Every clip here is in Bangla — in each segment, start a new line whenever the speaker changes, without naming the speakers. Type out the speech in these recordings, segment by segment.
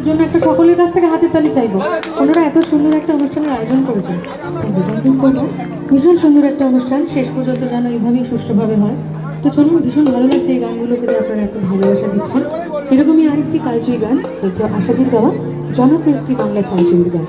জন্য একটা সকলের কাছ থেকে হাতের তালি চাইবো। ওনারা এত সুন্দর একটা অনুষ্ঠানের আয়োজন করেছেন। Thank you so much. ভীষণ সুন্দর একটা অনুষ্ঠান, শেষ পর্যন্ত যেন এইভাবেই সুষ্ঠুভাবে হয়। তো চলুন, ভীষণ ভালো লাগছে এই গানগুলোকে যে আপনারা এত ভালোবাসা দিচ্ছেন। এরকমই আরেকটি কালজয়ী গান, হয়তো আশাজির গাওয়া জনপ্রিয় একটি বাংলা ছায়াছবির গান।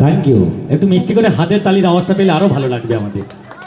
Thank you. একটু মিষ্টি করে হাতের তালির আওয়াজটা পেলে আরো ভালো লাগবে আমাদের।